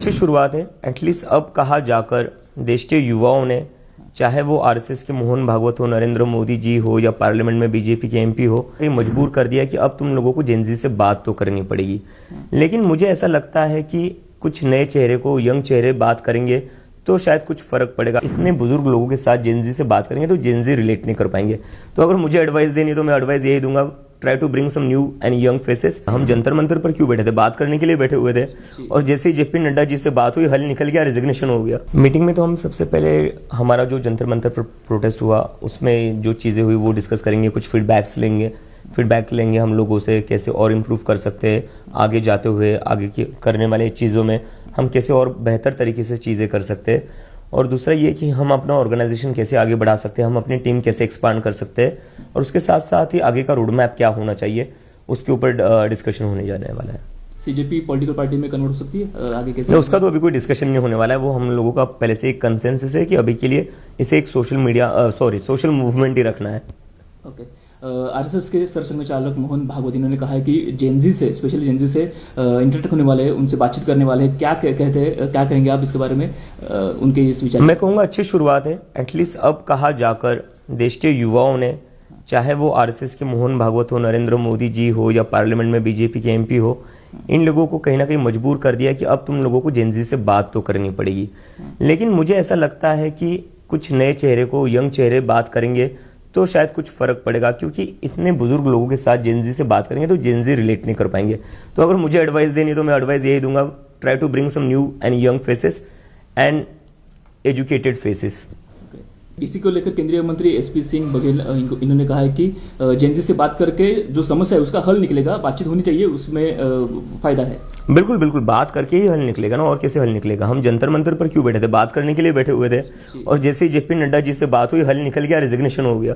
अच्छी शुरुआत है। एटलीस्ट अब कहा जाकर देश के युवाओं ने, चाहे वो आरएसएस के मोहन भागवत हो, नरेंद्र मोदी जी हो या पार्लियामेंट में बीजेपी के एमपी हो, ये मजबूर कर दिया कि अब तुम लोगों को जेनजी से बात तो करनी पड़ेगी। लेकिन मुझे ऐसा लगता है कि कुछ नए चेहरे को, यंग चेहरे बात करेंगे तो शायद कुछ फर्क पड़ेगा। इतने बुजुर्ग लोगों के साथ जेनजी से बात करेंगे तो जेनजी रिलेट नहीं कर पाएंगे। तो अगर मुझे एडवाइस देनी तो मैं एडवाइस यही दूंगा, try to bring some new and young faces. हम जंतर मंतर पर क्यों बैठे थे? बात करने के लिए बैठे हुए थे। और जैसे ही जेपी नड्डा जी से बात हुई, हल निकल गया, रेजिग्नेशन हो गया। मीटिंग में तो हम सबसे पहले हमारा जो जंतर मंतर पर प्रोटेस्ट हुआ उसमें जो चीज़ें हुई वो डिस्कस करेंगे, कुछ फीडबैक लेंगे हम लोगों से, कैसे और इम्प्रूव कर सकते हैं आगे जाते हुए, आगे की करने वाले चीज़ों में हम कैसे और बेहतर तरीके से चीज़ें कर सकते हैं। और दूसरा ये कि हम अपना ऑर्गेनाइजेशन कैसे आगे बढ़ा सकते हैं, हम अपनी टीम कैसे एक्सपांड कर सकते हैं, और उसके साथ साथ ही आगे का रोड मैप क्या होना चाहिए उसके ऊपर डिस्कशन होने जाने वाला है। सीजेपी पॉलिटिकल पार्टी में कन्वर्ट हो सकती है आगे कैसे? नहीं, उसका तो अभी कोई डिस्कशन नहीं होने वाला है। वो हम लोगों का पहले से एक कंसेंसस है कि अभी के लिए इसे एक सोशल मूवमेंट ही रखना है। ओके। आरएसएस के सरसंघचालक मोहन भागवत इन्होंने कहा है कि जेनजी से, स्पेशली जेनजी से इंटरेक्ट होने वाले, उनसे बातचीत करने वाले क्या कहते हैं, क्या कहेंगे आप इसके बारे में, उनके इस विचार? मैं कहूँगा अच्छी शुरुआत है। एटलीस्ट अब कहा जाकर देश के युवाओं ने, चाहे वो आरएसएस के मोहन भागवत हो, नरेंद्र मोदी जी हो या पार्लियामेंट में बीजेपी के एमपी हो, इन लोगों को कहीं ना कहीं मजबूर कर दिया कि अब तुम लोगों को जेनजी से बात तो करनी पड़ेगी। लेकिन मुझे ऐसा लगता है कि कुछ नए चेहरे को, यंग चेहरे बात करेंगे तो शायद कुछ फर्क पड़ेगा, क्योंकि इतने बुजुर्ग लोगों के साथ जेनजी से बात करेंगे तो जेनजी रिलेट नहीं कर पाएंगे। तो अगर मुझे एडवाइस देनी तो मैं एडवाइस यही दूंगा, try to bring some new and young faces and educated faces. इसी को लेकर केंद्रीय मंत्री एसपी सिंह बघेल इन्होंने कहा है कि जेनजी से बात करके जो समस्या है उसका हल निकलेगा, बातचीत होनी चाहिए, उसमें फायदा है। बिल्कुल बिल्कुल, बात करके ही हल निकलेगा ना, और कैसे हल निकलेगा? हम जंतर मंतर पर क्यों बैठे थे? बात करने के लिए बैठे हुए थे। और जैसे ही जेपी नड्डा जी से बात हुई, हल निकल गया, रेजिग्नेशन हो गया।